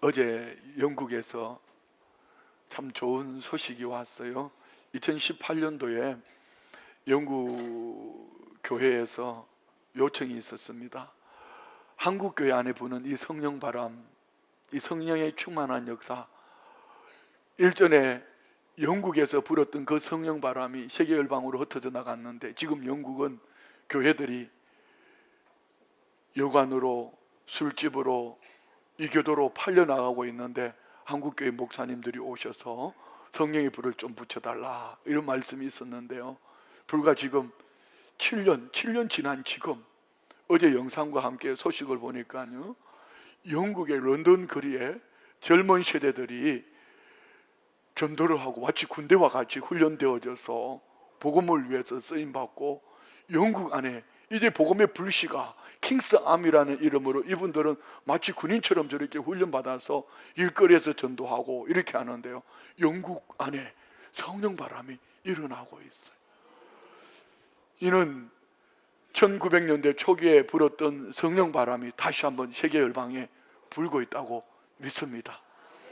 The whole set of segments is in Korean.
어제 영국에서 참 좋은 소식이 왔어요. 2018년도에 영국 교회에서 요청이 있었습니다. 한국 교회 안에 부는 이 성령 바람, 이 성령의 충만한 역사, 일전에 영국에서 불었던 그 성령 바람이 세계 열방으로 흩어져 나갔는데, 지금 영국은 교회들이 여관으로, 술집으로, 이교도로 팔려나가고 있는데, 한국교회 목사님들이 오셔서 성령의 불을 좀 붙여달라, 이런 말씀이 있었는데요. 불과 지금 7년 지난 지금 어제 영상과 함께 소식을 보니까요, 영국의 런던 거리에 젊은 세대들이 전도를 하고 마치 군대와 같이 훈련되어져서 복음을 위해서 쓰임받고, 영국 안에 이제 복음의 불씨가 킹스암이라는 이름으로 이분들은 마치 군인처럼 저렇게 훈련받아서 일거리에서 전도하고 이렇게 하는데요, 영국 안에 성령 바람이 일어나고 있어요. 이는 1900년대 초기에 불었던 성령 바람이 다시 한번 세계 열방에 불고 있다고 믿습니다.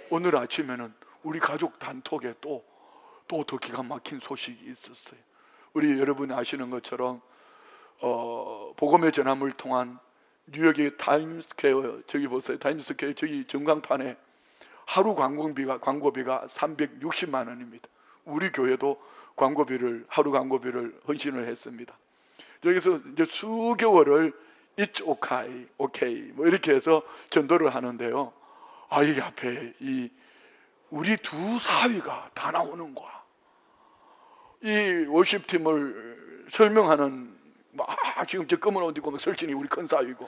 오늘 아침에는 우리 가족 단톡에 또 더 기가 막힌 소식이 있었어요. 우리 여러분이 아시는 것처럼 복음의 전함을 통한 뉴욕의 타임스퀘어, 저기 보세요, 타임스퀘어 저기 전광판에 하루 광고비가 360만 원입니다. 우리 교회도 하루 광고비를 헌신을 했습니다. 여기서 이제 수개월을 It's okay 뭐 이렇게 해서 전도를 하는데요, 이게 앞에 우리 두 사위가 다 나오는 거야. 이 워십팀을 설명하는 지금 저 검은 옷 입고 설진이 우리 큰 사위고,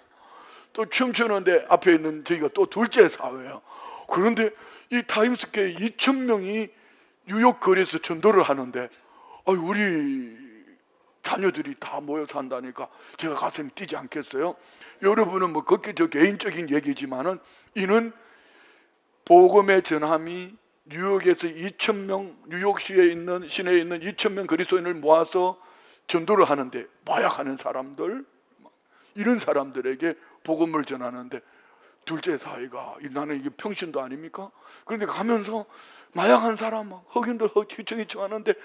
또 춤추는데 앞에 있는 저희가 또 둘째 사위예요. 그런데 이 타임스퀘어 2,000명이 뉴욕 거리에서 전도를 하는데, 우리 자녀들이 다 모여서 한다니까 제가 가슴이 뛰지 않겠어요? 여러분은 뭐 그게 저 개인적인 얘기지만은, 이는 복음의 전함이 뉴욕에서 2,000명, 뉴욕시에 있는 시내에 있는 2,000명 그리스도인을 모아서 전도를 하는데, 마약하는 사람들, 이런 사람들에게 복음을 전하는데, 둘째 사위가 나는 이게 평신도 아닙니까? 그런데 가면서 마약한 사람 흑인들 휘청휘청 하는데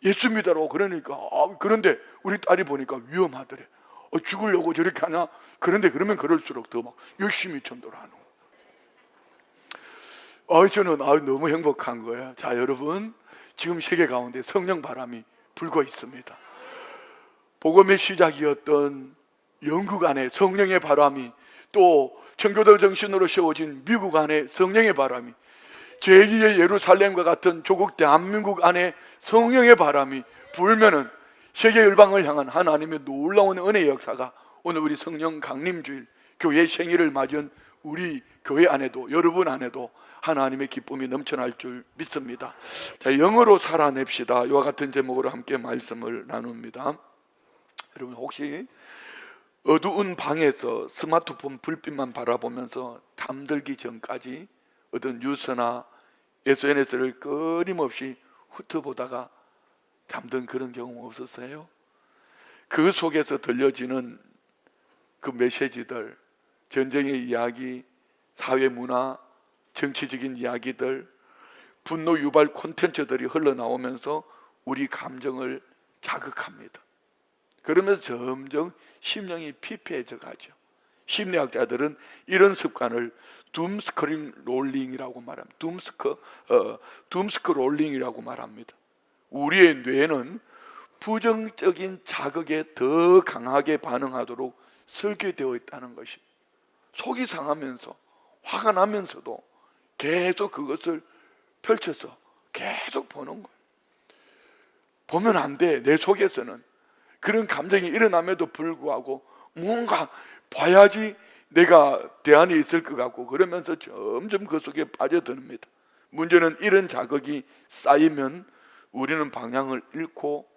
예수 믿으라고 그러니까, 그런데 우리 딸이 보니까 위험하더래. 죽으려고 저렇게 하냐? 그러면 그럴수록 더 막 열심히 전도를 하는 거예요. 저는 너무 행복한 거예요. 자, 여러분, 지금 세계 가운데 성령 바람이 불고 있습니다. 복음의 시작이었던 영국 안에 성령의 바람이, 또 청교도 정신으로 세워진 미국 안에 성령의 바람이, 제2의 예루살렘과 같은 조국 대한민국 안에 성령의 바람이 불면은 세계 열방을 향한 하나님의 놀라운 은혜의 역사가 오늘 우리 성령 강림주일 교회 생일을 맞은 우리 교회 안에도, 여러분 안에도 하나님의 기쁨이 넘쳐날 줄 믿습니다. 자, 영어로 살아냅시다, 이와 같은 제목으로 함께 말씀을 나눕니다. 여러분, 혹시 어두운 방에서 스마트폰 불빛만 바라보면서 잠들기 전까지 어떤 뉴스나 SNS를 끊임없이 훑어보다가 잠든 그런 경우 없었어요? 그 속에서 들려지는 그 메시지들, 전쟁의 이야기, 사회 문화, 정치적인 이야기들, 분노 유발 콘텐츠들이 흘러나오면서 우리 감정을 자극합니다. 그러면서 점점 심령이 피폐해져 가죠. 심리학자들은 이런 습관을 둠스크린 롤링이라고 말합니다. 둠스크롤링이라고 말합니다. 우리의 뇌는 부정적인 자극에 더 강하게 반응하도록 설계되어 있다는 것입니다. 속이 상하면서 화가 나면서도 계속 그것을 펼쳐서 계속 보는 거예요. 보면 안 돼. 내 속에서는 그런 감정이 일어남에도 불구하고 뭔가 봐야지 내가 대안이 있을 것 같고, 그러면서 점점 그 속에 빠져듭니다. 문제는 이런 자극이 쌓이면 우리는 방향을 잃고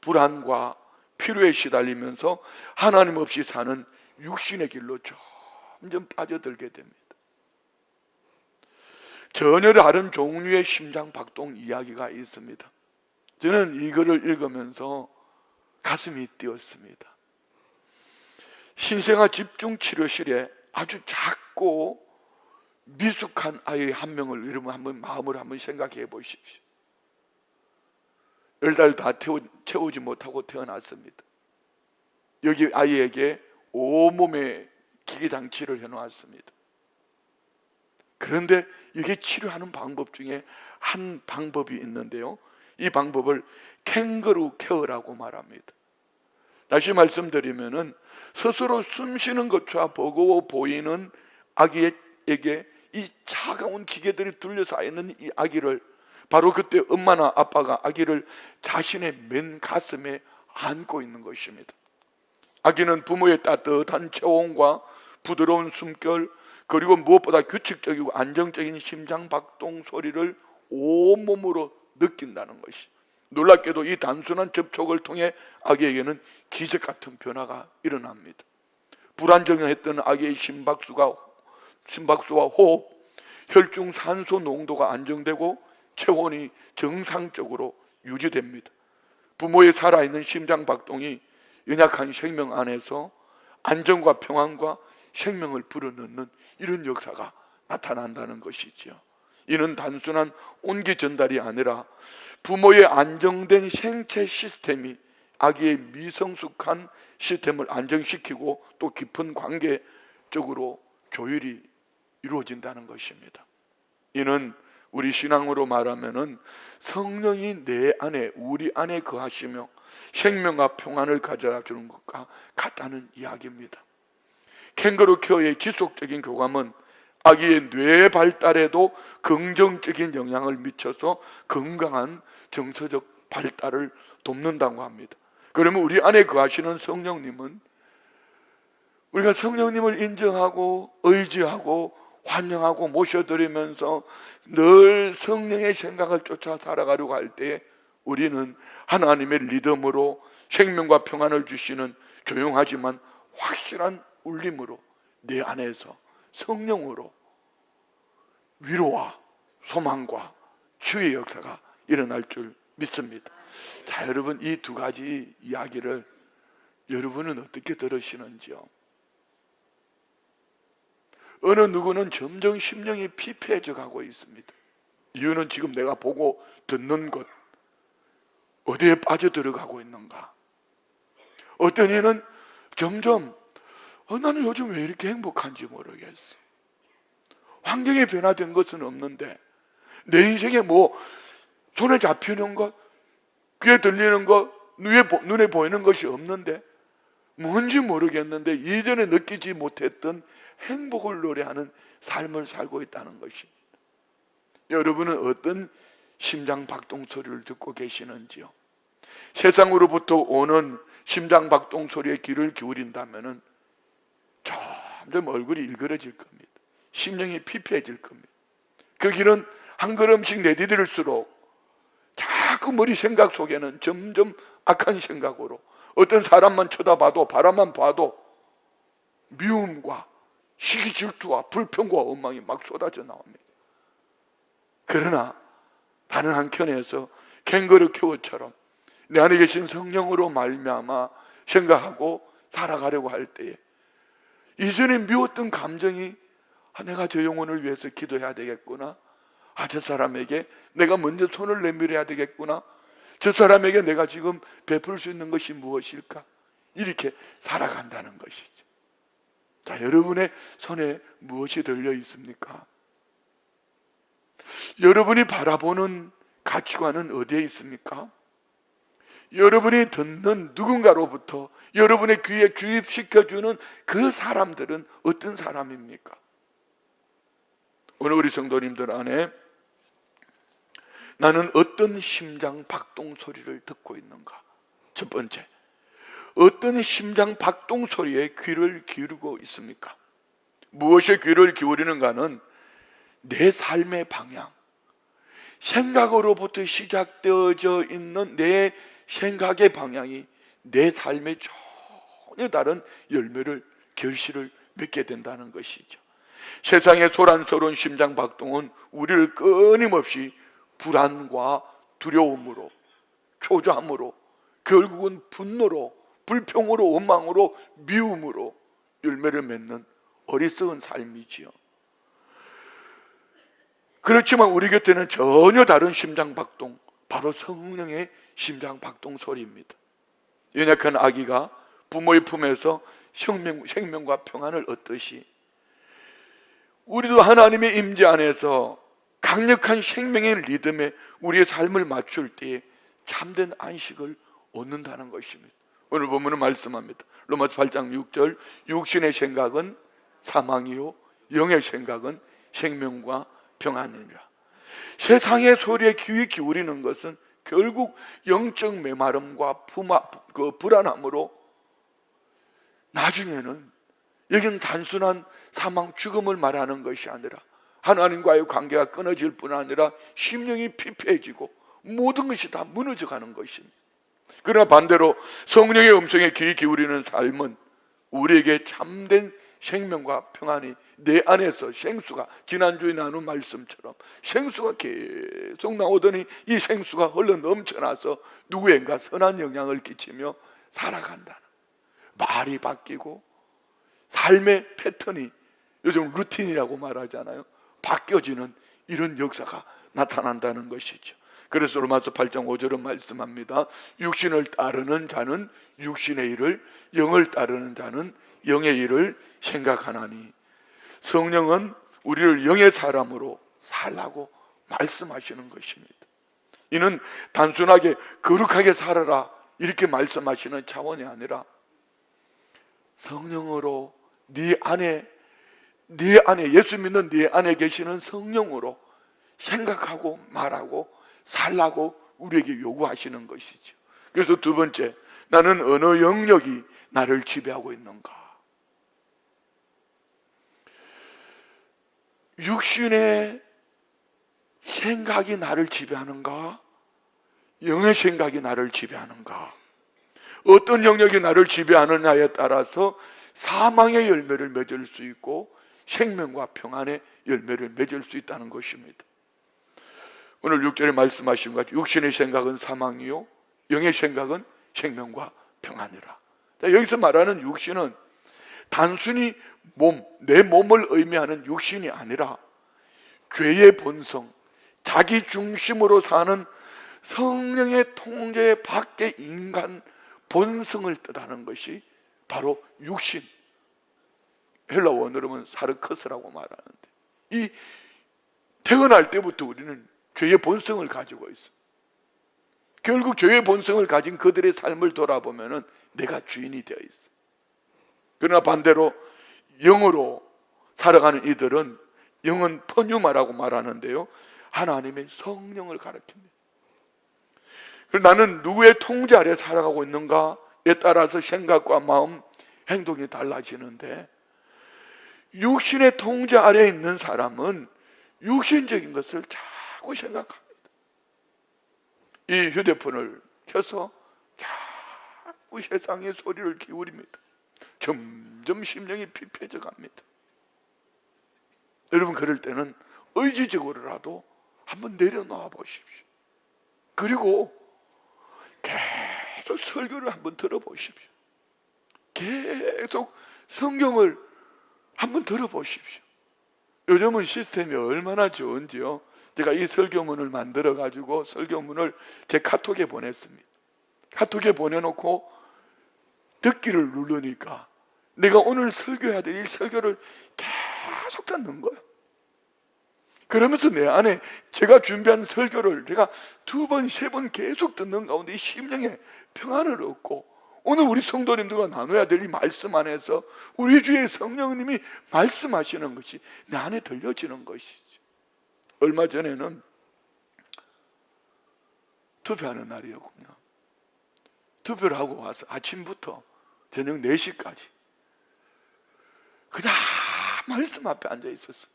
불안과 피로에 시달리면서 하나님 없이 사는 육신의 길로 점점 빠져들게 됩니다. 전혀 다른 종류의 심장 박동 이야기가 있습니다. 저는 이거를 읽으면서 가슴이 뛰었습니다. 신생아 집중치료실에 아주 작고 미숙한 아이 한 명을 여러분 한번 마음으로 한번 생각해 보십시오. 10달 다 채우지 못하고 태어났습니다. 여기 아이에게 온몸에 기계장치를 해놓았습니다. 그런데 이게 치료하는 방법 중에 한 방법이 있는데요, 이 방법을 캥거루 케어라고 말합니다. 다시 말씀드리면은 스스로 숨쉬는 것조차 버거워 보이는 아기에게 이 차가운 기계들이 둘러싸여 있는 이 아기를, 바로 그때 엄마나 아빠가 아기를 자신의 맨 가슴에 안고 있는 것입니다. 아기는 부모의 따뜻한 체온과 부드러운 숨결, 그리고 무엇보다 규칙적이고 안정적인 심장박동 소리를 온몸으로 느낀다는 것이, 놀랍게도 이 단순한 접촉을 통해 아기에게는 기적 같은 변화가 일어납니다. 불안정했던 아기의 심박수와 호흡, 혈중 산소 농도가 안정되고 체온이 정상적으로 유지됩니다. 부모의 살아있는 심장박동이 연약한 생명 안에서 안정과 평안과 생명을 불어넣는 이런 역사가 나타난다는 것이지요. 이는 단순한 온기 전달이 아니라 부모의 안정된 생체 시스템이 아기의 미성숙한 시스템을 안정시키고 또 깊은 관계적으로 조율이 이루어진다는 것입니다. 이는 우리 신앙으로 말하면은 성령이 내 안에, 우리 안에 거하시며 생명과 평안을 가져다 주는 것과 같다는 이야기입니다. 캥거루 케어의 지속적인 교감은 아기의 뇌 발달에도 긍정적인 영향을 미쳐서 건강한 정서적 발달을 돕는다고 합니다. 그러면 우리 안에 거하시는 성령님은 우리가 성령님을 인정하고 의지하고 환영하고 모셔드리면서 늘 성령의 생각을 쫓아 살아가려고 할 때 우리는 하나님의 리듬으로 생명과 평안을 주시는 조용하지만 확실한 울림으로 내 안에서 성령으로 위로와 소망과 주의 역사가 일어날 줄 믿습니다. 자, 여러분, 이 두 가지 이야기를 여러분은 어떻게 들으시는지요? 어느 누구는 점점 심령이 피폐해져 가고 있습니다. 이유는 지금 내가 보고 듣는 것, 어디에 빠져들어가고 있는가? 어떤 이는 점점 나는 요즘 왜 이렇게 행복한지 모르겠어. 환경이 변화된 것은 없는데 내 인생에 뭐 손에 잡히는 것, 귀에 들리는 것, 눈에 보이는 것이 없는데 뭔지 모르겠는데 이전에 느끼지 못했던 행복을 노래하는 삶을 살고 있다는 것입니다. 여러분은 어떤 심장박동 소리를 듣고 계시는지요? 세상으로부터 오는 심장박동 소리에 귀를 기울인다면 점점 얼굴이 일그러질 겁니다. 심령이 피폐해질 겁니다. 그 길은 한 걸음씩 내디딜수록 자꾸 머리 생각 속에는 점점 악한 생각으로, 어떤 사람만 쳐다봐도, 바라만 봐도 미움과 시기 질투와 불평과 원망이 막 쏟아져 나옵니다. 그러나 다른 한켠에서 캥거루 케어처럼 내 안에 계신 성령으로 말미암아 생각하고 살아가려고 할 때에 이전에 미웠던 감정이 내가 저 영혼을 위해서 기도해야 되겠구나, 저 사람에게 내가 먼저 손을 내밀어야 되겠구나, 저 사람에게 내가 지금 베풀 수 있는 것이 무엇일까, 이렇게 살아간다는 것이죠. 자, 여러분의 손에 무엇이 들려 있습니까? 여러분이 바라보는 가치관은 어디에 있습니까? 여러분이 듣는 누군가로부터 여러분의 귀에 주입시켜주는 그 사람들은 어떤 사람입니까? 오늘 우리 성도님들 안에 나는 어떤 심장 박동 소리를 듣고 있는가? 첫 번째, 어떤 심장 박동 소리에 귀를 기울이고 있습니까? 무엇에 귀를 기울이는가는 내 삶의 방향, 생각으로부터 시작되어져 있는 내 생각의 방향이 내 삶의 전혀 다른 열매를, 결실을 맺게 된다는 것이죠. 세상의 소란스러운 심장박동은 우리를 끊임없이 불안과 두려움으로, 초조함으로, 결국은 분노로, 불평으로, 원망으로, 미움으로 열매를 맺는 어리석은 삶이지요. 그렇지만 우리 곁에는 전혀 다른 심장박동, 바로 성령의 심장박동 소리입니다. 연약한 아기가 부모의 품에서 생명과 평안을 얻듯이 우리도 하나님의 임재 안에서 강력한 생명의 리듬에 우리의 삶을 맞출 때에 참된 안식을 얻는다는 것입니다. 오늘 본문은 말씀합니다. 로마서 8장 6절, 육신의 생각은 사망이요 영의 생각은 생명과 평안이니라. 세상의 소리에 귀 기울이는 것은 결국 영적 메마름과 불안함으로 나중에는 여기는 단순한 사망, 죽음을 말하는 것이 아니라 하나님과의 관계가 끊어질 뿐 아니라 심령이 피폐해지고 모든 것이 다 무너져가는 것입니다. 그러나 반대로 성령의 음성에 귀 기울이는 삶은 우리에게 참된 생명과 평안이 내 안에서 생수가, 지난주에 나눈 말씀처럼 생수가 계속 나오더니 이 생수가 흘러 넘쳐나서 누구인가 선한 영향을 끼치며 살아간다는, 말이 바뀌고 삶의 패턴이, 요즘 루틴이라고 말하잖아요, 바뀌어지는 이런 역사가 나타난다는 것이죠. 그래서 로마서 8장 5절은 말씀합니다. 육신을 따르는 자는 육신의 일을, 영을 따르는 자는 영의 일을 생각하나니. 성령은 우리를 영의 사람으로 살라고 말씀하시는 것입니다. 이는 단순하게 거룩하게 살아라 이렇게 말씀하시는 차원이 아니라 성령으로 네 안에 예수 믿는 네 안에 계시는 성령으로 생각하고 말하고 살라고 우리에게 요구하시는 것이죠. 그래서 두 번째, 나는 어느 영역이 나를 지배하고 있는가? 육신의 생각이 나를 지배하는가? 영의 생각이 나를 지배하는가? 어떤 영역이 나를 지배하느냐에 따라서 사망의 열매를 맺을 수 있고 생명과 평안의 열매를 맺을 수 있다는 것입니다. 오늘 6절에 말씀하신 것 같이 육신의 생각은 사망이요 영의 생각은 생명과 평안이라. 여기서 말하는 육신은 단순히 내 몸을 의미하는 육신이 아니라 죄의 본성, 자기 중심으로 사는 성령의 통제 밖의 인간 본성을 뜻하는 것이 바로 육신, 헬라 원어로는 사르커스라고 말하는데, 이 태어날 때부터 우리는 죄의 본성을 가지고 있어. 결국 죄의 본성을 가진 그들의 삶을 돌아보면 내가 주인이 되어 있어. 그러나 반대로 영으로 살아가는 이들은, 영은 퍼뉴마라고 말하는데요, 하나님의 성령을 가리킵니다. 그래서 나는 누구의 통제 아래 살아가고 있는가에 따라서 생각과 마음, 행동이 달라지는데, 육신의 통제 아래 있는 사람은 육신적인 것을 자꾸 생각합니다. 이 휴대폰을 켜서 자꾸 세상의 소리를 기울입니다. 점점 심령이 피폐해져 갑니다. 여러분, 그럴 때는 의지적으로라도 한번 내려놓아 보십시오. 그리고 계속 설교를 한번 들어보십시오. 계속 성경을 한번 들어보십시오. 요즘은 시스템이 얼마나 좋은지요. 제가 이 설교문을 만들어 가지고 설교문을 제 카톡에 보냈습니다. 카톡에 보내놓고 듣기를 누르니까 내가 오늘 설교해야 될 이 설교를 계속 듣는 거예요. 그러면서 내 안에 제가 준비한 설교를 제가 2번, 3번 계속 듣는 가운데 이 심령에 평안을 얻고, 오늘 우리 성도님들과 나눠야 될 이 말씀 안에서 우리 주의 성령님이 말씀하시는 것이 내 안에 들려지는 것이죠. 얼마 전에는 투표하는 날이었군요. 투표를 하고 와서 아침부터 저녁 4시까지 그냥 말씀 앞에 앉아 있었어요.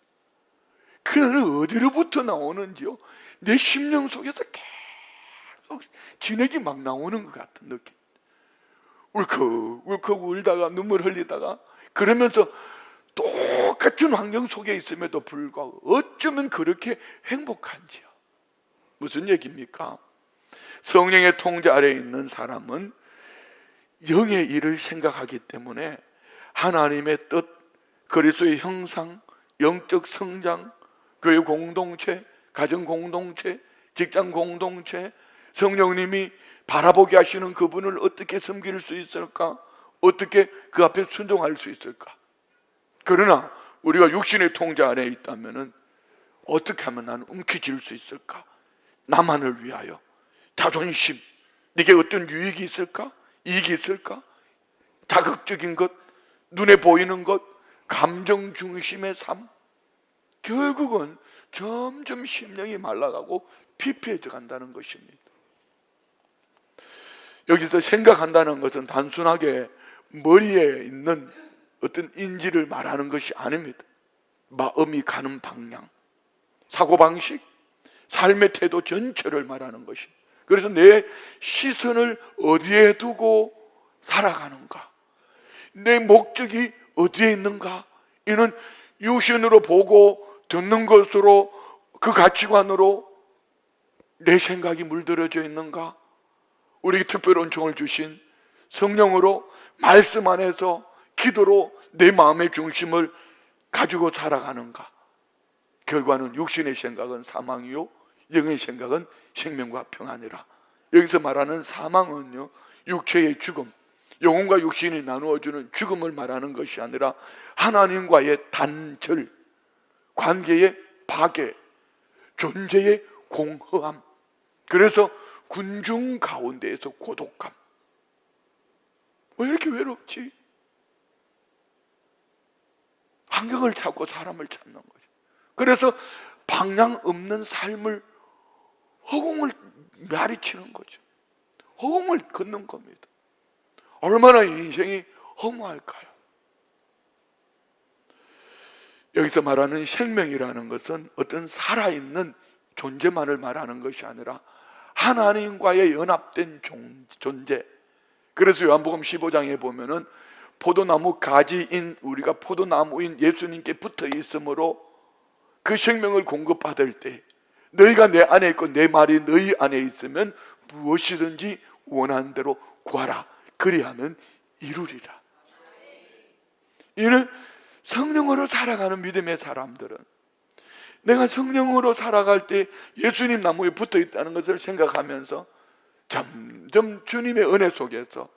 그날은 어디로부터 나오는지요, 내 심령 속에서 계속 진액이 막 나오는 것 같은 느낌. 울컥 울다가 눈물 흘리다가, 그러면서 똑같은 환경 속에 있음에도 불구하고 어쩌면 그렇게 행복한지요. 무슨 얘기입니까? 성령의 통제 아래에 있는 사람은 영의 일을 생각하기 때문에 하나님의 뜻, 그리스도의 형상, 영적 성장, 교회 공동체, 가정 공동체, 직장 공동체, 성령님이 바라보게 하시는 그분을 어떻게 섬길 수 있을까? 어떻게 그 앞에 순종할 수 있을까? 그러나 우리가 육신의 통제 안에 있다면 어떻게 하면 나는 움켜쥘 수 있을까? 나만을 위하여 자존심, 내게 어떤 유익이 있을까? 이익이 있을까? 자극적인 것, 눈에 보이는 것, 감정 중심의 삶, 결국은 점점 심령이 말라가고 피폐해져 간다는 것입니다. 여기서 생각한다는 것은 단순하게 머리에 있는 어떤 인지를 말하는 것이 아닙니다. 마음이 가는 방향, 사고방식, 삶의 태도 전체를 말하는 것입니다. 그래서 내 시선을 어디에 두고 살아가는가, 내 목적이 어디에 있는가, 이는 육신으로 보고 듣는 것으로, 그 가치관으로 내 생각이 물들어져 있는가, 우리에게 특별한 은총을 주신 성령으로 말씀 안에서 기도로 내 마음의 중심을 가지고 살아가는가. 결과는 육신의 생각은 사망이요 영의 생각은 생명과 평안이라. 여기서 말하는 사망은요, 육체의 죽음, 영혼과 육신이 나누어주는 죽음을 말하는 것이 아니라 하나님과의 단절, 관계의 파괴, 존재의 공허함. 그래서 군중 가운데에서 고독감. 왜 이렇게 외롭지? 환경을 찾고 사람을 찾는 거죠. 그래서 방향 없는 삶을, 허공을 마리치는 거죠. 허공을 걷는 겁니다. 얼마나 인생이 허무할까요? 여기서 말하는 생명이라는 것은 어떤 살아있는 존재만을 말하는 것이 아니라 하나님과의 연합된 존재. 그래서 요한복음 15장에 보면은 포도나무 가지인 우리가 포도나무인 예수님께 붙어 있으므로 그 생명을 공급받을 때 너희가 내 안에 있고 내 말이 너희 안에 있으면 무엇이든지 원하는 대로 구하라. 그리하면 이루리라. 이는 성령으로 살아가는 믿음의 사람들은, 내가 성령으로 살아갈 때 예수님 나무에 붙어 있다는 것을 생각하면서 점점 주님의 은혜 속에서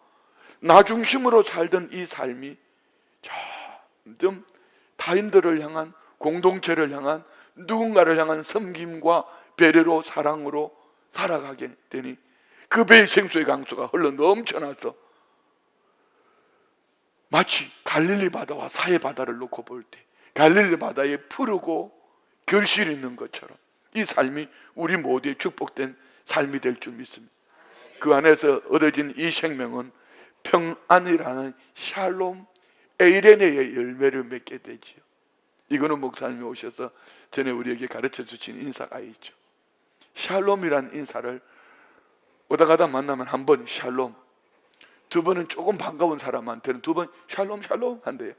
나 중심으로 살던 이 삶이 점점 타인들을 향한, 공동체를 향한, 누군가를 향한 섬김과 배려로, 사랑으로 살아가게 되니 그 배의 생수의 강수가 흘러 넘쳐나서 마치 갈릴리 바다와 사해 바다를 놓고 볼 때 갈릴리 바다에 푸르고 결실이 있는 것처럼 이 삶이 우리 모두의 축복된 삶이 될 줄 믿습니다. 그 안에서 얻어진 이 생명은 평안이라는 샬롬, 에이레네의 열매를 맺게 되지요. 이거는 목사님이 오셔서 전에 우리에게 가르쳐 주신 인사가 있죠. 샬롬이라는 인사를 오다 가다 만나면 한 번 샬롬, 두 번은 조금 반가운 사람한테는 두 번 샬롬 샬롬 한대요.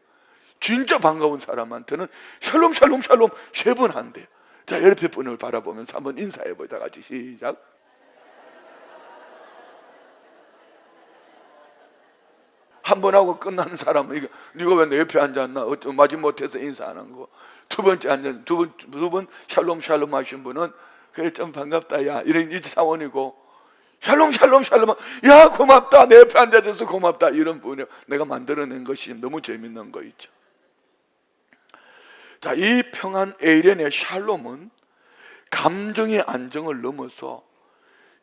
진짜 반가운 사람한테는 샬롬 샬롬 샬롬 세 번 한대요. 자, 옆에 분을 바라보면서 한번 인사해보자. 같이 시작. 한 번 하고 끝나는 사람은 네가 왜 내 옆에 앉았나? 마지못해서 인사 안 한 거. 두 번째 앉은 두 번 샬롬 샬롬 하신 분은 그래 좀 반갑다 야 이런 이 차원이고, 샬롬 샬롬 샬롬 야 고맙다 내 옆에 앉아줘서 고맙다 이런 분이 내가 만들어낸 것이 너무 재밌는 거 있죠. 자, 이 평안 에이렌의 샬롬은 감정의 안정을 넘어서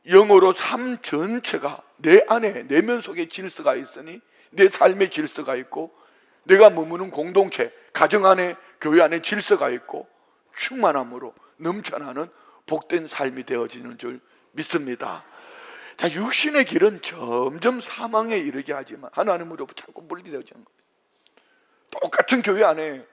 영어로 삶 전체가 내 안에 내면 속에 질서가 있으니 내 삶의 질서가 있고 내가 머무는 공동체, 가정 안에, 교회 안에 질서가 있고 충만함으로 넘쳐나는 복된 삶이 되어지는 줄 믿습니다. 자, 육신의 길은 점점 사망에 이르게 하지만 하나님으로 자꾸 분리되어지는 겁니다. 똑같은 교회 안에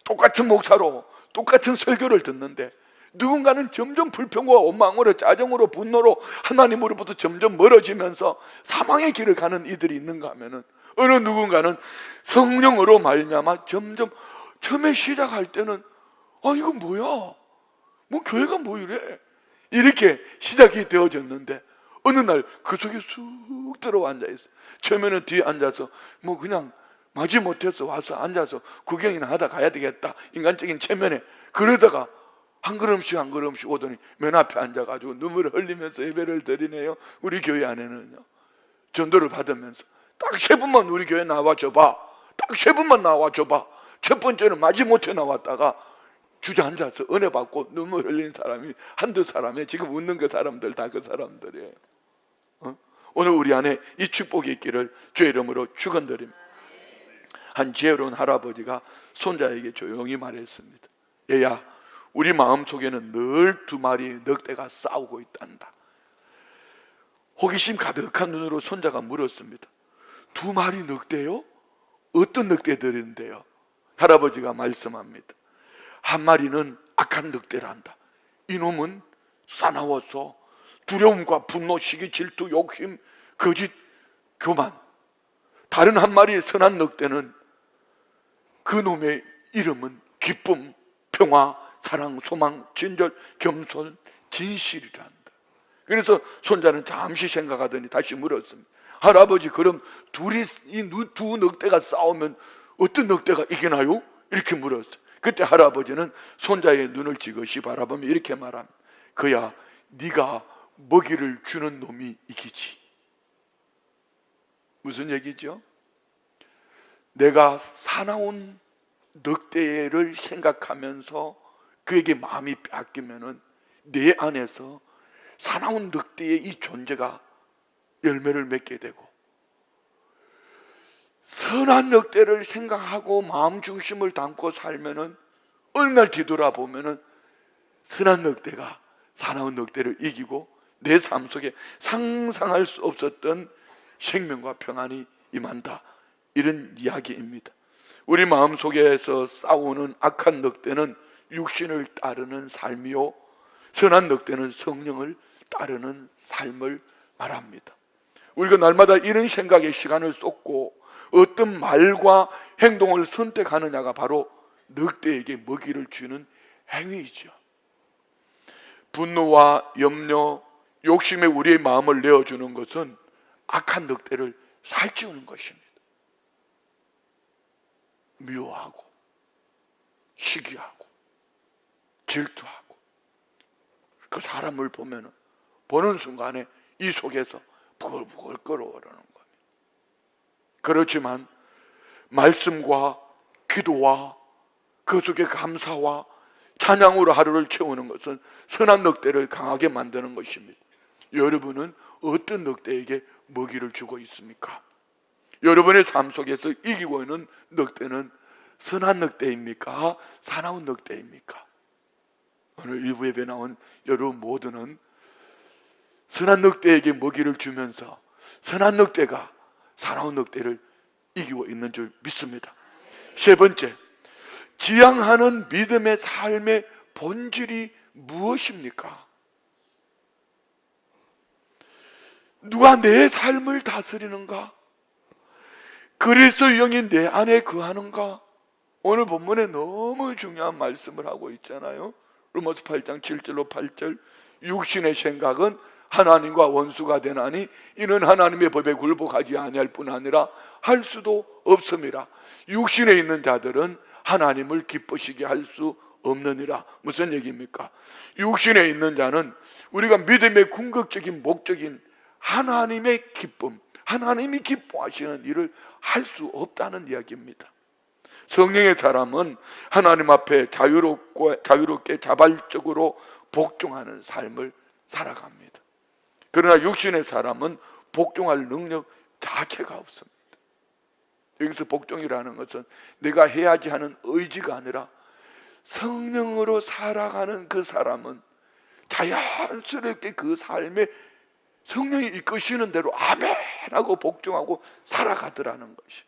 똑같은 목사로 똑같은 설교를 듣는데 누군가는 점점 불평과 원망으로, 짜증으로, 분노로 하나님으로부터 점점 멀어지면서 사망의 길을 가는 이들이 있는가 하면은 어느 누군가는 성령으로 말미암아 점점 처음에 시작할 때는 이거 뭐야? 뭐 교회가 뭐 이래? 이렇게 시작이 되어졌는데 어느 날 그 속에 쑥 들어와 앉아있어요. 처음에는 뒤에 앉아서 뭐 그냥 마지못해서 와서 앉아서 구경이나 하다 가야 되겠다, 인간적인 체면에. 그러다가 한 걸음씩 한 걸음씩 오더니 맨 앞에 앉아가지고 눈물을 흘리면서 예배를 드리네요. 우리 교회 안에는요, 전도를 받으면서 딱 3분만 우리 교회 나와줘봐, 딱 3분만 나와줘봐. 첫 번째는 마지못해 나왔다가 주저앉아서 은혜 받고 눈물 흘린 사람이 한두 사람이에요. 지금 웃는 그 사람들 다 그 사람들이에요. 오늘 우리 안에 이 축복이 있기를 주의 이름으로 축원드립니다. 한 지혜로운 할아버지가 손자에게 조용히 말했습니다. 얘야, 우리 마음속에는 늘 2마리 늑대가 싸우고 있단다. 호기심 가득한 눈으로 손자가 물었습니다. 2마리 늑대요? 어떤 늑대들인데요? 할아버지가 말씀합니다. 한 마리는 악한 늑대란다. 이놈은 사나워서 두려움과 분노, 시기, 질투, 욕심, 거짓, 교만. 다른 한 마리의 선한 늑대는 그 놈의 이름은 기쁨, 평화, 사랑, 소망, 진절, 겸손, 진실이란다. 그래서 손자는 잠시 생각하더니 다시 물었습니다. 할아버지, 그럼 이 두 늑대가 싸우면 어떤 늑대가 이기나요? 이렇게 물었어요. 그때 할아버지는 손자의 눈을 지그시 바라보며 이렇게 말합니다. 그야, 네가 먹이를 주는 놈이 이기지. 무슨 얘기죠? 내가 사나운 늑대를 생각하면서 그에게 마음이 빼앗기면은 내 안에서 사나운 늑대의 이 존재가 열매를 맺게 되고, 선한 늑대를 생각하고 마음 중심을 담고 살면은 어느 날 뒤돌아보면은 선한 늑대가 사나운 늑대를 이기고 내 삶 속에 상상할 수 없었던 생명과 평안이 임한다. 이런 이야기입니다. 우리 마음 속에서 싸우는 악한 늑대는 육신을 따르는 삶이요, 선한 늑대는 성령을 따르는 삶을 말합니다. 우리가 날마다 이런 생각에 시간을 쏟고 어떤 말과 행동을 선택하느냐가 바로 늑대에게 먹이를 주는 행위이죠. 분노와 염려, 욕심에 우리의 마음을 내어주는 것은 악한 늑대를 살찌우는 것입니다. 미워하고 시기하고 질투하고 그 사람을 보는 순간에 이 속에서 부글부글 끓어오르는 겁니다. 그렇지만 말씀과 기도와 그 속에 감사와 찬양으로 하루를 채우는 것은 선한 늑대를 강하게 만드는 것입니다. 여러분은 어떤 늑대에게 먹이를 주고 있습니까? 여러분의 삶 속에서 이기고 있는 늑대는 선한 늑대입니까? 사나운 늑대입니까? 오늘 일부 예배 나온 여러분 모두는 선한 늑대에게 먹이를 주면서 선한 늑대가 사나운 늑대를 이기고 있는 줄 믿습니다. 3번째, 지향하는 믿음의 삶의 본질이 무엇입니까? 누가 내 삶을 다스리는가? 그리스도의 영이 내 안에 거하는가? 오늘 본문에 너무 중요한 말씀을 하고 있잖아요. 로마서 8장 7절로 8절, 육신의 생각은 하나님과 원수가 되나니 이는 하나님의 법에 굴복하지 아니할 뿐 아니라 할 수도 없음이라. 육신에 있는 자들은 하나님을 기쁘시게 할 수 없느니라. 무슨 얘기입니까? 육신에 있는 자는 우리가 믿음의 궁극적인 목적인 하나님의 기쁨, 하나님이 기뻐하시는 일을 할 수 없다는 이야기입니다. 성령의 사람은 하나님 앞에 자유롭게 자발적으로 복종하는 삶을 살아갑니다. 그러나 육신의 사람은 복종할 능력 자체가 없습니다. 여기서 복종이라는 것은 내가 해야지 하는 의지가 아니라 성령으로 살아가는 그 사람은 자연스럽게 그 삶에 성령이 이끄시는 대로 아멘 하고 복종하고 살아가더라는 것이.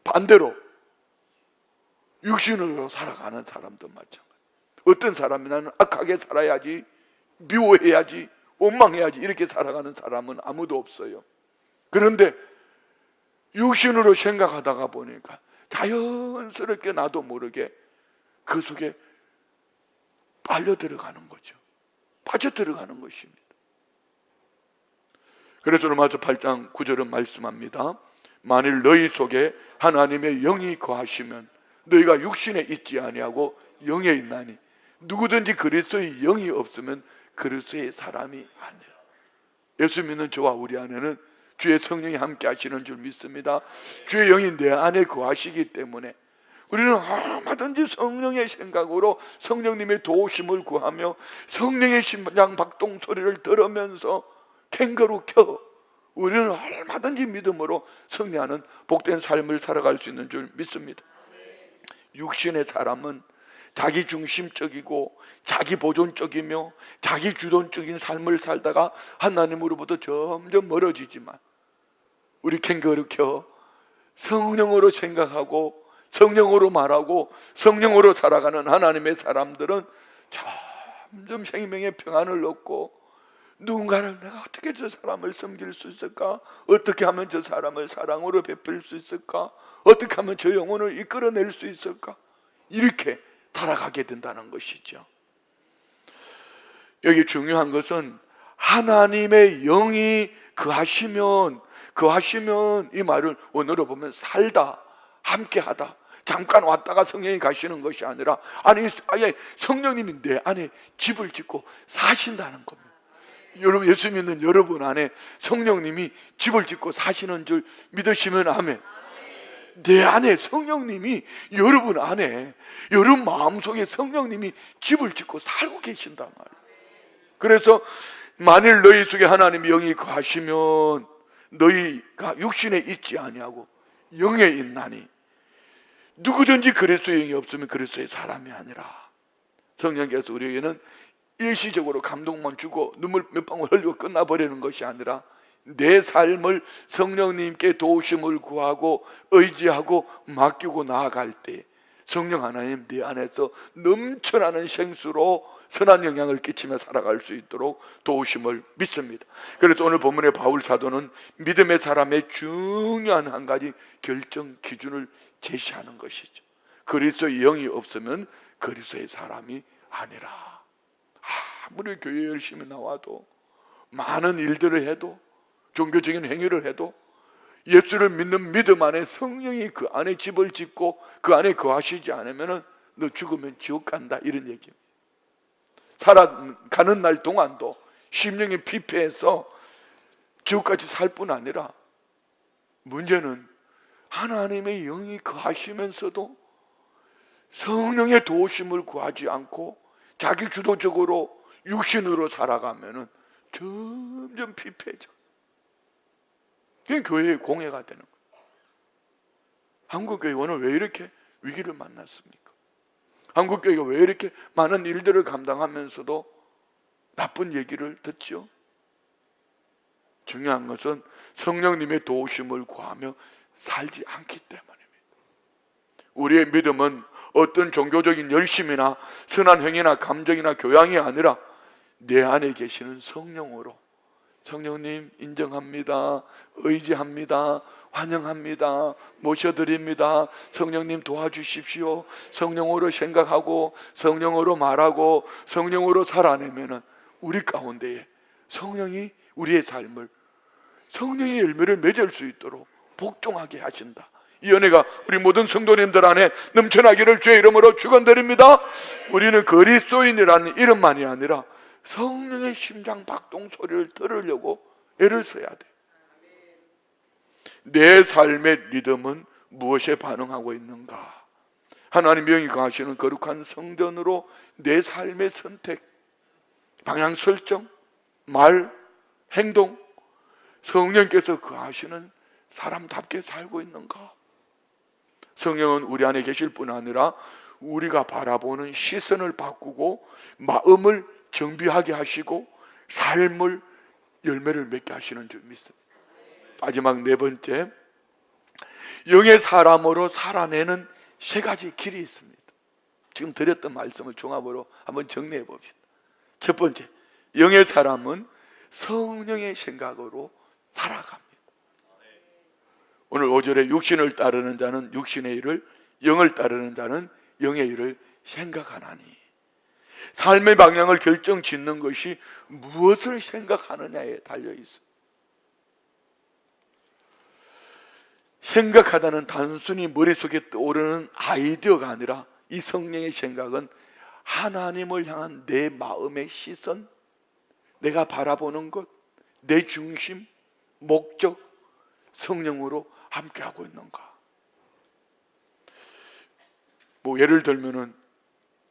반대로 육신으로 살아가는 사람도 마찬가지. 어떤 사람이 나는 악하게 살아야지, 미워해야지, 원망해야지 이렇게 살아가는 사람은 아무도 없어요. 그런데 육신으로 생각하다가 보니까 자연스럽게 나도 모르게 그 속에 빨려 들어가는 거죠. 빠져 들어가는 것입니다. 그래서 로마서 8장 9절은 말씀합니다. 만일 너희 속에 하나님의 영이 거하시면 너희가 육신에 있지 아니하고 영에 있나니 누구든지 그리스도의 영이 없으면 그리스도의 사람이 아니라. 예수 믿는 저와 우리 안에는 주의 성령이 함께 하시는 줄 믿습니다. 주의 영이 내 안에 거하시기 때문에 우리는 얼마든지 성령의 생각으로 성령님의 도우심을 구하며 성령의 심장 박동 소리를 들으면서 캥거루 켜 우리는 얼마든지 믿음으로 승리하는 복된 삶을 살아갈 수 있는 줄 믿습니다. 육신의 사람은 자기 중심적이고 자기 보존적이며 자기 주도적인 삶을 살다가 하나님으로부터 점점 멀어지지만 우리 캥거루 켜 성령으로 생각하고 성령으로 말하고 성령으로 살아가는 하나님의 사람들은 점점 생명의 평안을 얻고 누군가를 내가 어떻게 저 사람을 섬길 수 있을까? 어떻게 하면 저 사람을 사랑으로 베풀 수 있을까? 어떻게 하면 저 영혼을 이끌어낼 수 있을까? 이렇게 살아가게 된다는 것이죠. 여기 중요한 것은 하나님의 영이 거하시면 이 말을 원어로 보면 살다, 함께하다, 잠깐 왔다가 성령이 가시는 것이 아니라 아예 성령님이 내 안에 집을 짓고 사신다는 겁니다. 여러분, 예수 믿는 여러분 안에 성령님이 집을 짓고 사시는 줄 믿으시면 아멘. 내 안에 성령님이 여러분 안에 여러분 마음속에 성령님이 집을 짓고 살고 계신단 말이에요. 그래서 만일 너희 속에 하나님의 영이 거하시면 너희가 육신에 있지 아니하고 영에 있나니 누구든지 그리스도의 영이 없으면 그리스도의 사람이 아니라. 성령께서 우리에게는 일시적으로 감동만 주고 눈물 몇 방울 흘리고 끝나버리는 것이 아니라 내 삶을 성령님께 도우심을 구하고 의지하고 맡기고 나아갈 때 성령 하나님 내 안에서 넘쳐나는 생수로 선한 영향을 끼치며 살아갈 수 있도록 도우심을 믿습니다. 그래서 오늘 본문의 바울 사도는 믿음의 사람의 중요한 한 가지 결정 기준을 제시하는 것이죠. 그리스도의 영이 없으면 그리스도의 사람이 아니라. 아무리 교회 열심히 나와도 많은 일들을 해도 종교적인 행위를 해도 예수를 믿는 믿음 안에 성령이 그 안에 집을 짓고 그 안에 거하시지 않으면 너 죽으면 지옥 간다, 이런 얘기입니다. 살아가는 날 동안도 심령이 피폐해서 지옥까지 살 뿐 아니라 문제는 하나님의 영이 거하시면서도 성령의 도우심을 구하지 않고 자기 주도적으로 육신으로 살아가면 점점 피폐해져. 그게 교회의 공해가 되는 거예요. 한국교회 오늘 왜 이렇게 위기를 만났습니까? 한국교회가 왜 이렇게 많은 일들을 감당하면서도 나쁜 얘기를 듣죠? 중요한 것은 성령님의 도우심을 구하며 살지 않기 때문입니다. 우리의 믿음은 어떤 종교적인 열심이나 선한 행위나 감정이나 교양이 아니라 내 안에 계시는 성령으로, 성령님 인정합니다, 의지합니다, 환영합니다, 모셔드립니다, 성령님 도와주십시오, 성령으로 생각하고 성령으로 말하고 성령으로 살아내면 우리 가운데에 성령이 우리의 삶을 성령의 열매를 맺을 수 있도록 복종하게 하신다. 이 은혜가 우리 모든 성도님들 안에 넘쳐나기를 주의 이름으로 축원드립니다. 우리는 그리스도인이라는 이름만이 아니라 성령의 심장 박동 소리를 들으려고 애를 써야 돼. 내 삶의 리듬은 무엇에 반응하고 있는가? 하나님의 영이 거하시는 거룩한 성전으로 내 삶의 선택, 방향 설정, 말, 행동, 성령께서 거하시는 사람답게 살고 있는가? 성령은 우리 안에 계실 뿐 아니라 우리가 바라보는 시선을 바꾸고 마음을 정비하게 하시고 삶을 열매를 맺게 하시는 줄 믿습니다. 마지막 네 번째, 영의 사람으로 살아내는 세 가지 길이 있습니다. 지금 드렸던 말씀을 종합으로 한번 정리해 봅시다. 첫 번째, 영의 사람은 성령의 생각으로 살아갑니다. 오늘 5절에 육신을 따르는 자는 육신의 일을, 영을 따르는 자는 영의 일을 생각하나니. 삶의 방향을 결정짓는 것이 무엇을 생각하느냐에 달려있어. 생각하다는 단순히 머릿속에 떠오르는 아이디어가 아니라 이 성령의 생각은 하나님을 향한 내 마음의 시선, 내가 바라보는 것, 내 중심, 목적, 성령으로 함께하고 있는가? 뭐 예를 들면은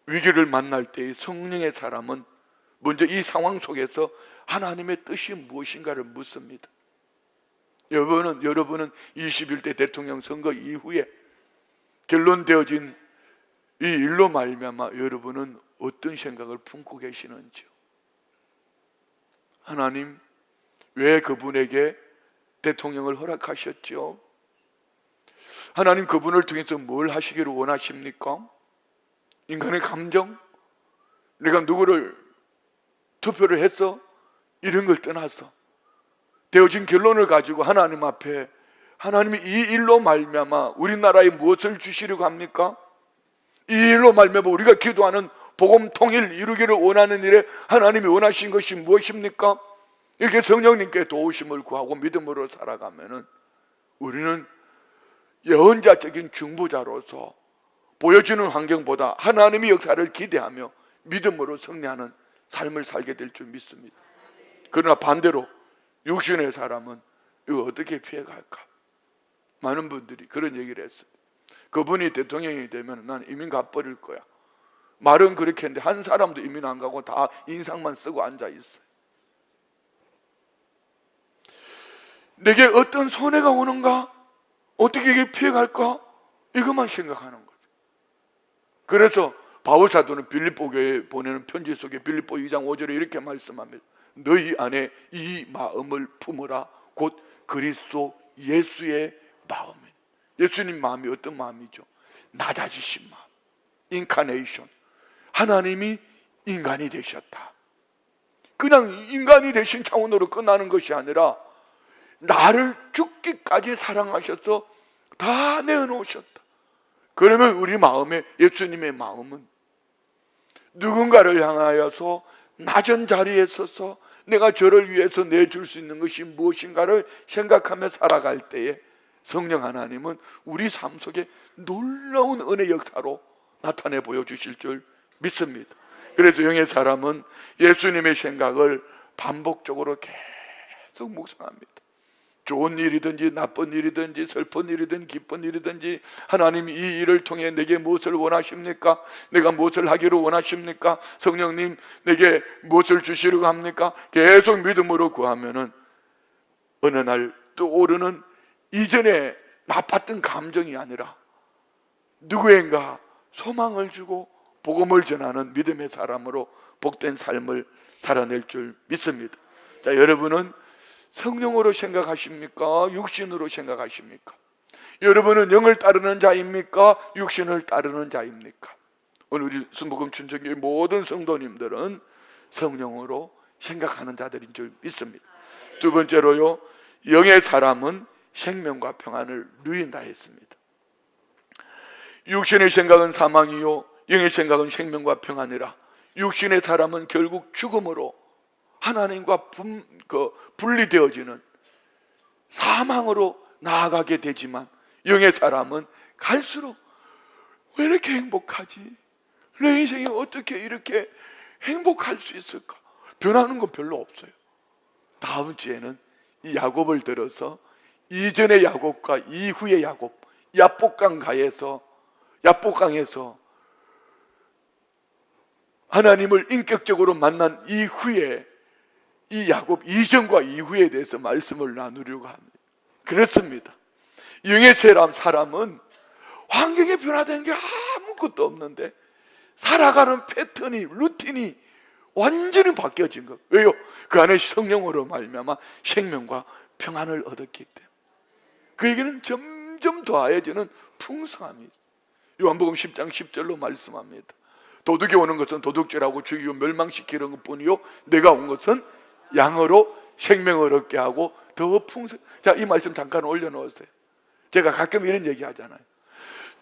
위기를 만날 때 성령의 사람은 먼저 이 상황 속에서 하나님의 뜻이 무엇인가를 묻습니다. 여러분은 21대 대통령 선거 이후에 결론되어진 이 일로 말미암아 여러분은 어떤 생각을 품고 계시는지요? 하나님, 왜 그분에게 대통령을 허락하셨죠? 하나님, 그분을 통해서 뭘 하시기를 원하십니까? 인간의 감정, 내가 누구를 투표를 했어? 이런 걸 떠나서 되어진 결론을 가지고 하나님 앞에, 하나님이 이 일로 말미암아 우리나라에 무엇을 주시려고 합니까? 이 일로 말미암아 우리가 기도하는 복음 통일 이루기를 원하는 일에 하나님이 원하신 것이 무엇입니까? 이렇게 성령님께 도우심을 구하고 믿음으로 살아가면은 우리는 예언자적인 중보자로서 보여지는 환경보다 하나님의 역사를 기대하며 믿음으로 승리하는 삶을 살게 될 줄 믿습니다. 그러나 반대로 육신의 사람은 이거 어떻게 피해갈까? 많은 분들이 그런 얘기를 했어요. 그분이 대통령이 되면 난 이민 가버릴 거야. 말은 그렇게 했는데 한 사람도 이민 안 가고 다 인상만 쓰고 앉아 있어요. 내게 어떤 손해가 오는가? 어떻게 이게 피해갈까? 이것만 생각하는 거죠. 그래서 바울 사도는 빌립보 교회에 보내는 편지 속에 빌립보 2장 5절에 이렇게 말씀합니다. 너희 안에 이 마음을 품으라. 곧 그리스도 예수의 마음이. 예수님 마음이 어떤 마음이죠? 낮아지신 마음, 인카네이션. 하나님이 인간이 되셨다. 그냥 인간이 되신 차원으로 끝나는 것이 아니라 나를 죽기까지 사랑하셔서 다 내어놓으셨다. 그러면 우리 마음에, 예수님의 마음은 누군가를 향하여서 낮은 자리에 서서 내가 저를 위해서 내줄 수 있는 것이 무엇인가를 생각하며 살아갈 때에 성령 하나님은 우리 삶 속에 놀라운 은혜 역사로 나타내 보여주실 줄 믿습니다. 그래서 영의 사람은 예수님의 생각을 반복적으로 계속 묵상합니다. 좋은 일이든지 나쁜 일이든지 슬픈 일이든 기쁜 일이든지 하나님이 이 일을 통해 내게 무엇을 원하십니까? 내가 무엇을 하기를 원하십니까? 성령님 내게 무엇을 주시려고 합니까? 계속 믿음으로 구하면은 어느 날 떠오르는 이전에 나빴던 감정이 아니라 누구인가 소망을 주고 복음을 전하는 믿음의 사람으로 복된 삶을 살아낼 줄 믿습니다. 자, 여러분은 성령으로 생각하십니까? 육신으로 생각하십니까? 여러분은 영을 따르는 자입니까? 육신을 따르는 자입니까? 오늘 우리 순복음 춘천교회 모든 성도님들은 성령으로 생각하는 자들인 줄 믿습니다. 두 번째로요, 영의 사람은 생명과 평안을 누린다 했습니다. 육신의 생각은 사망이요 영의 생각은 생명과 평안이라. 육신의 사람은 결국 죽음으로 하나님과 분리되어지는 사망으로 나아가게 되지만 영의 사람은 갈수록 왜 이렇게 행복하지? 내 인생이 어떻게 이렇게 행복할 수 있을까? 변하는 건 별로 없어요. 다음 주에는 이 야곱을 들어서 이전의 야곱과 이후의 야곱, 야복강에서 하나님을 인격적으로 만난 이후에 이 야곱 이전과 이후에 대해서 말씀을 나누려고 합니다. 그렇습니다. 영의 사람은 환경에 변화된 게 아무것도 없는데 살아가는 패턴이, 루틴이 완전히 바뀌어진 것. 왜요? 그 안에 성령으로 말미암아 생명과 평안을 얻었기 때문에. 그에게는 점점 더하여지는 풍성함이 있어요. 요한복음 10장 10절로 말씀합니다. 도둑이 오는 것은 도둑질하고 죽이고 멸망시키는 것뿐이요 내가 온 것은 양으로 생명을 얻게 하고 더 풍성. 자, 이 말씀 잠깐 올려놓으세요. 제가 가끔 이런 얘기 하잖아요.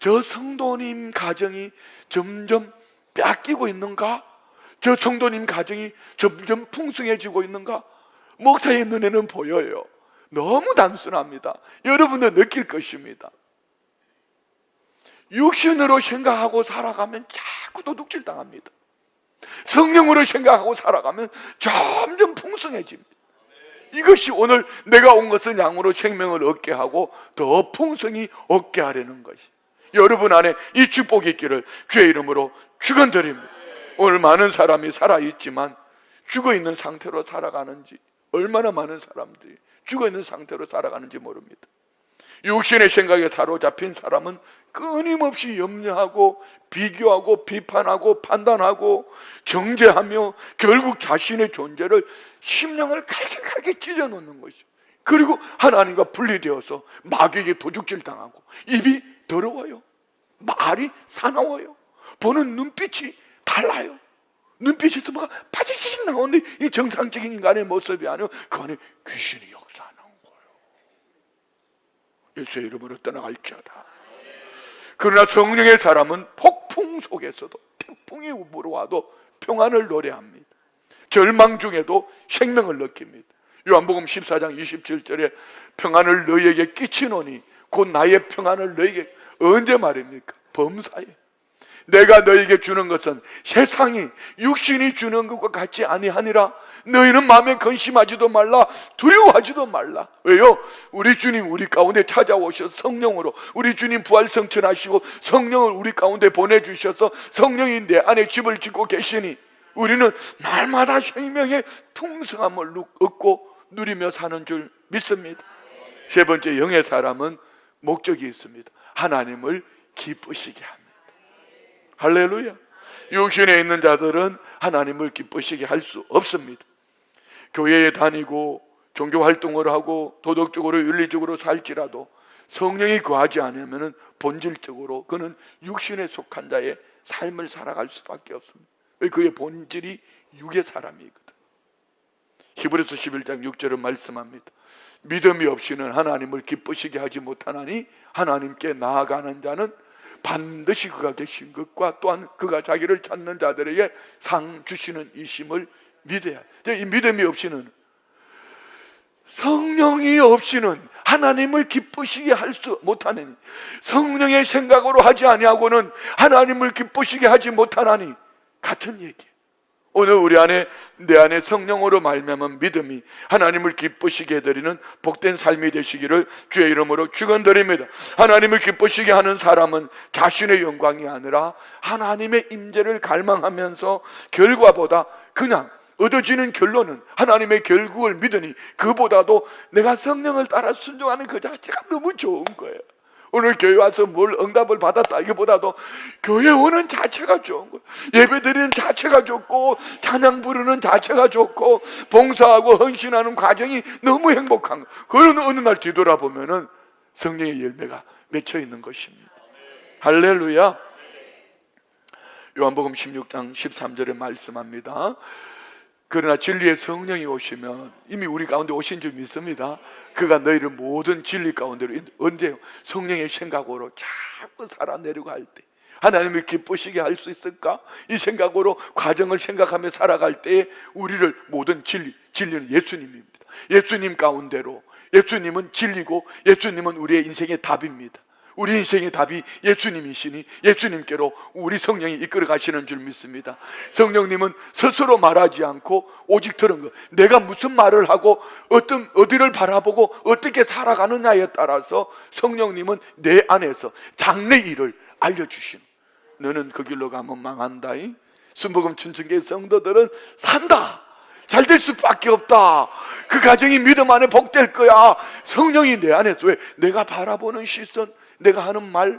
저 성도님 가정이 점점 뺏기고 있는가? 저 성도님 가정이 점점 풍성해지고 있는가? 목사의 눈에는 보여요. 너무 단순합니다. 여러분도 느낄 것입니다. 육신으로 생각하고 살아가면 자꾸 도둑질 당합니다. 성령으로 생각하고 살아가면 점점 풍성해집니다. 이것이 오늘 내가 온 것은 양으로 생명을 얻게 하고 더 풍성히 얻게 하려는 것이, 여러분 안에 이 축복이 있기를 주의 이름으로 축원드립니다. 오늘 많은 사람이 살아있지만 죽어있는 상태로 살아가는지, 얼마나 많은 사람들이 죽어있는 상태로 살아가는지 모릅니다. 육신의 생각에 사로잡힌 사람은 끊임없이 염려하고 비교하고 비판하고 판단하고 정죄하며 결국 자신의 존재를 심령을 갈게 찢어놓는 것이죠. 그리고 하나님과 분리되어서 마귀에게 도둑질 당하고 입이 더러워요. 말이 사나워요. 보는 눈빛이 달라요. 눈빛에서 뭐가 파지씩 나오는데 이 정상적인 인간의 모습이 아니고 그 안에 귀신이 역사하는 거예요. 예수의 이름으로 떠나갈지어다. 그러나 성령의 사람은 폭풍 속에서도, 태풍이 불어와도 평안을 노래합니다. 절망 중에도 생명을 느낍니다. 요한복음 14장 27절에 평안을 너희에게 끼치노니 곧 나의 평안을 너희에게, 언제 말입니까? 범사에. 내가 너희에게 주는 것은 세상이 육신이 주는 것과 같지 아니하니라. 너희는 마음에 근심하지도 말라, 두려워하지도 말라. 왜요? 우리 주님 우리 가운데 찾아오셔서 성령으로, 우리 주님 부활성천하시고 성령을 우리 가운데 보내주셔서 성령이 내 안에 집을 짓고 계시니 우리는 날마다 생명의 풍성함을 얻고 누리며 사는 줄 믿습니다. 세 번째, 영의 사람은 목적이 있습니다. 하나님을 기쁘시게 합니다. 할렐루야. 육신에 있는 자들은 하나님을 기쁘시게 할 수 없습니다. 교회에 다니고 종교활동을 하고 도덕적으로 윤리적으로 살지라도 성령이 거하지 않으면 본질적으로 그는 육신에 속한 자의 삶을 살아갈 수밖에 없습니다. 그의 본질이 육의 사람이거든. 히브리서 11장 6절은 말씀합니다. 믿음이 없이는 하나님을 기쁘시게 하지 못하나니 하나님께 나아가는 자는 반드시 그가 계신 것과 또한 그가 자기를 찾는 자들에게 상 주시는 이심을 믿어야 돼. 이 믿음이 없이는, 성령이 없이는 하나님을 기쁘시게 할 수 못하느니, 성령의 생각으로 하지 아니하고는 하나님을 기쁘시게 하지 못하나니, 같은 얘기예요. 오늘 우리 안에, 내 안에 성령으로 말미암은 믿음이 하나님을 기쁘시게 해드리는 복된 삶이 되시기를 주의 이름으로 축원드립니다. 하나님을 기쁘시게 하는 사람은 자신의 영광이 아니라 하나님의 임재를 갈망하면서 결과보다 그냥 얻어지는 결론은 하나님의 결국을 믿으니 그보다도 내가 성령을 따라 순종하는 그 자체가 너무 좋은 거예요. 오늘 교회 와서 뭘 응답을 받았다 이거보다도 교회 오는 자체가 좋은 거예요. 예배 드리는 자체가 좋고 찬양 부르는 자체가 좋고 봉사하고 헌신하는 과정이 너무 행복한 거예요. 그런 어느 날 뒤돌아보면은 성령의 열매가 맺혀 있는 것입니다. 할렐루야. 요한복음 16장 13절에 말씀합니다. 그러나 진리의 성령이 오시면, 이미 우리 가운데 오신 줄 믿습니다. 그가 너희를 모든 진리 가운데로, 언제요? 성령의 생각으로 자꾸 살아내려고 할 때 하나님을 기쁘시게 할 수 있을까? 이 생각으로 과정을 생각하며 살아갈 때에 우리를 모든 진리는 예수님입니다. 예수님 가운데로, 예수님은 진리고 예수님은 우리의 인생의 답입니다. 우리 인생의 답이 예수님이시니 예수님께로 우리 성령이 이끌어 가시는 줄 믿습니다. 성령님은 스스로 말하지 않고 오직 들은 것, 내가 무슨 말을 하고 어디를 바라보고 어떻게 살아가느냐에 따라서 성령님은 내 안에서 장래 일을 알려주시는, 너는 그 길로 가면 망한다. 순복음 춘천교회 성도들은 산다, 잘 될 수밖에 없다, 그 가정이 믿음 안에 복될 거야. 성령이 내 안에서, 왜? 내가 바라보는 시선, 내가 하는 말,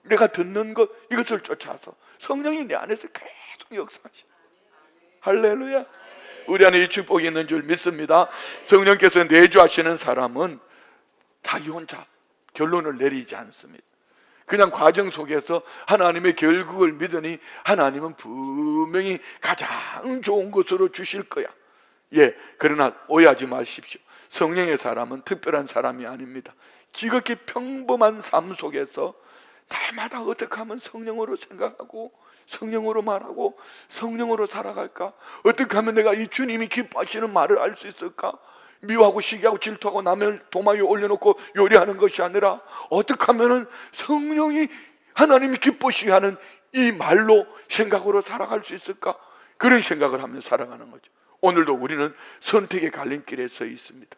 내가 듣는 것, 이것을 쫓아서 성령이 내 안에서 계속 역사하시는, 할렐루야. 우리 안에 이 축복이 있는 줄 믿습니다. 성령께서 내주하시는 사람은 자기 혼자 결론을 내리지 않습니다. 그냥 과정 속에서 하나님의 결국을 믿으니 하나님은 분명히 가장 좋은 것으로 주실 거야. 그러나 오해하지 마십시오. 성령의 사람은 특별한 사람이 아닙니다. 지극히 평범한 삶 속에서 날마다 어떻게 하면 성령으로 생각하고 성령으로 말하고 성령으로 살아갈까? 어떻게 하면 내가 이 주님이 기뻐하시는 말을 알 수 있을까? 미워하고 시기하고 질투하고 남을 도마 위에 올려놓고 요리하는 것이 아니라 어떻게 하면 성령이, 하나님이 기뻐시게 하는 이 말로 생각으로 살아갈 수 있을까? 그런 생각을 하며 살아가는 거죠. 오늘도 우리는 선택의 갈림길에 서 있습니다.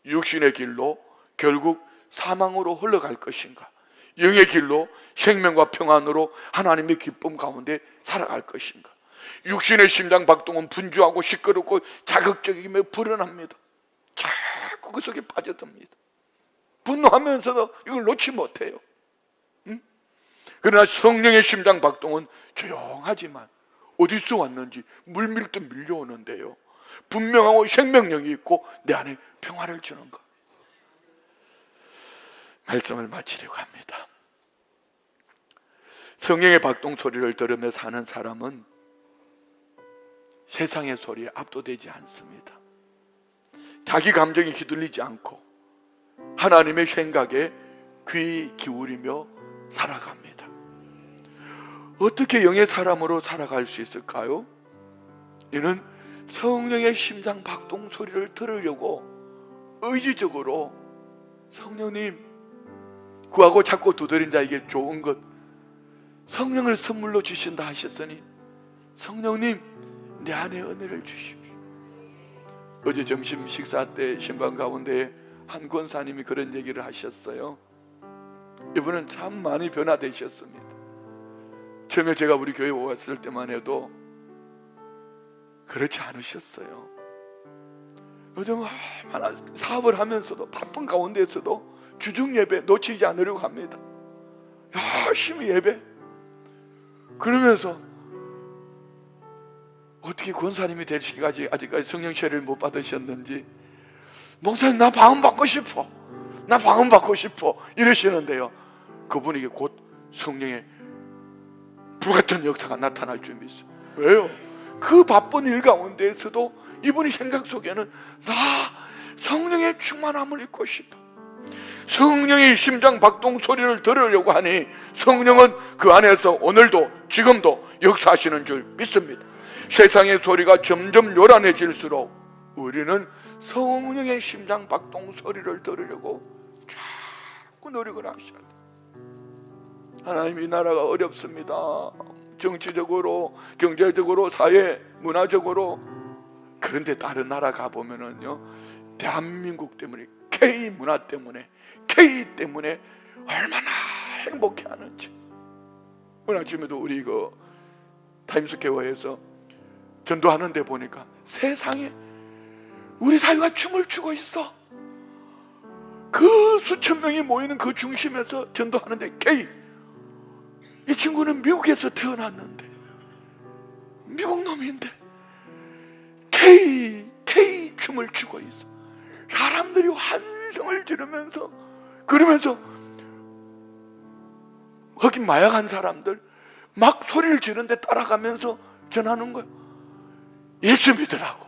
육신의 길로 결국 사망으로 흘러갈 것인가, 영의 길로 생명과 평안으로 하나님의 기쁨 가운데 살아갈 것인가. 육신의 심장 박동은 분주하고 시끄럽고 자극적이며 불안합니다. 자꾸 그 속에 빠져듭니다. 분노하면서도 이걸 놓지 못해요. 그러나 성령의 심장 박동은 조용하지만 어디서 왔는지 물밀듯 밀려오는데요, 분명하고 생명력이 있고 내 안에 평화를 주는 것. 말씀을 마치려고 합니다. 성령의 박동 소리를 들으며 사는 사람은 세상의 소리에 압도되지 않습니다. 자기 감정이 휘둘리지 않고 하나님의 생각에 귀 기울이며 살아갑니다. 어떻게 영의 사람으로 살아갈 수 있을까요? 이는 성령의 심장 박동 소리를 들으려고 의지적으로 성령님 구하고 찾고 두드린 자에게 좋은 것 성령을 선물로 주신다 하셨으니 성령님 내 안에 은혜를 주십시오. 어제 점심 식사 때 신방 가운데 한 권사님이 그런 얘기를 하셨어요. 이분은 참 많이 변화되셨습니다. 처음에 제가 우리 교회 왔을 때만 해도 그렇지 않으셨어요. 요즘 얼마나 사업을 하면서도 바쁜 가운데서도 주중 예배 놓치지 않으려고 합니다. 열심히 예배. 그러면서 어떻게 권사님이 되시기까지 아직까지 성령 세례를 못 받으셨는지, 목사님 나 방언 받고 싶어, 나 방언 받고 싶어 이러시는데요, 그분에게 곧 성령의 불같은 역사가 나타날 줄 믿어요. 왜요? 그 바쁜 일 가운데에서도 이분의 생각 속에는 나 성령의 충만함을 입고 싶어, 성령의 심장 박동 소리를 들으려고 하니 성령은 그 안에서 오늘도 지금도 역사하시는 줄 믿습니다. 세상의 소리가 점점 요란해질수록 우리는 성령의 심장 박동 소리를 들으려고 자꾸 노력을 하셔야 돼요. 하나님, 이 나라가 어렵습니다. 정치적으로, 경제적으로, 사회, 문화적으로. 그런데 다른 나라 가보면은요, 대한민국 때문에, K 문화 때문에, K 때문에 얼마나 행복해하는지. 오늘 아침에도 우리 타임스퀘어에서 전도하는데 보니까 세상에 우리 사회가 춤을 추고 있어. 그 수천 명이 모이는 그 중심에서 전도하는데 K, 이 친구는 미국에서 태어났는데 미국 놈인데 K 춤을 추고 있어. 사람들이 환성을 지르면서, 그러면서 거기 마약한 사람들 막 소리를 지르는데 따라가면서 전하는 거야. 예수 믿으라고,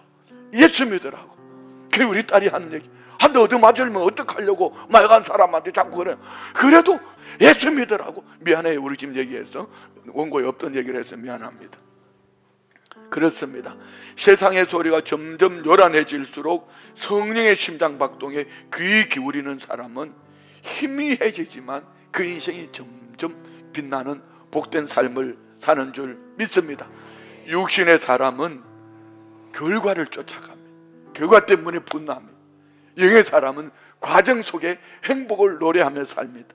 예수 믿으라고. 그게 우리 딸이 하는 얘기. 한 대 얻어 맞으면 어떡하려고 마약한 사람한테 자꾸 그래. 그래도 예수 믿으라고. 미안해요, 우리 집 얘기해서 원고에 없던 얘기를 해서 미안합니다. 그렇습니다. 세상의 소리가 점점 요란해질수록 성령의 심장 박동에 귀 기울이는 사람은 희미해지지만 그 인생이 점점 빛나는 복된 삶을 사는 줄 믿습니다. 육신의 사람은 결과를 쫓아갑니다. 결과 때문에 분노합니다. 영의 사람은 과정 속에 행복을 노래하며 삽니다.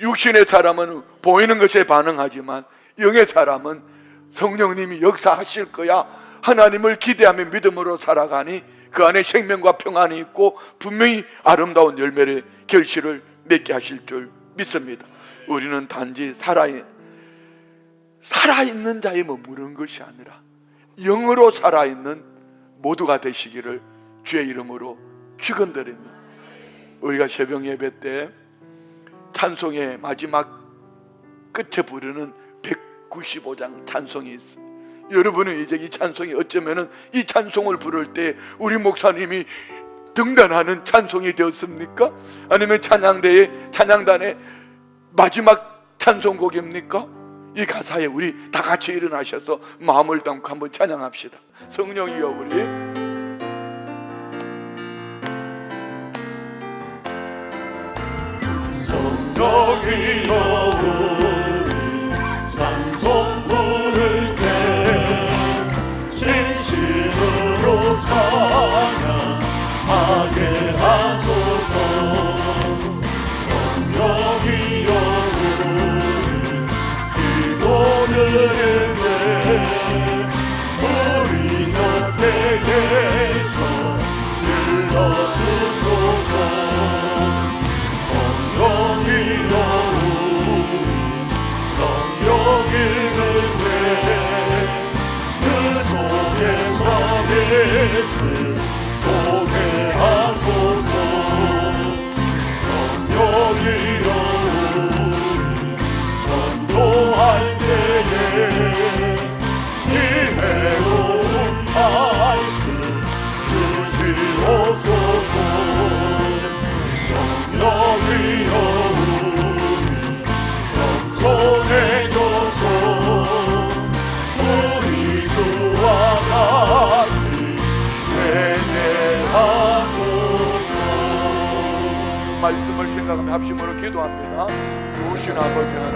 육신의 사람은 보이는 것에 반응하지만 영의 사람은 성령님이 역사하실 거야, 하나님을 기대하며 믿음으로 살아가니 그 안에 생명과 평안이 있고 분명히 아름다운 열매의 결실을 맺게 하실 줄 믿습니다. 우리는 단지 살아있는 자에 머무는 것이 아니라 영으로 살아있는 모두가 되시기를 주의 이름으로 축원드립니다. 우리가 새벽 예배 때 찬송의 마지막 끝에 부르는 195장 찬송이 있어요. 여러분은 이제 이 찬송이 어쩌면은 이 찬송을 부를 때 우리 목사님이 등단하는 찬송이 되었습니까? 아니면 찬양단의 마지막 찬송곡입니까? 이 가사에 우리 다 같이 일어나셔서 마음을 담고 한번 찬양합시다. 성령이여, 우리 성령이여, 우리 찬송 부를 때 듣도록 하소서. 성령이여 전도할 때에 지혜로운 말씀 주시옵소서. 성령이여 겸손해져서 우리 주와 같이 되게 하소서. 말씀을 생각하며 합심으로 기도합니다. 좋으신 아버지 하나님,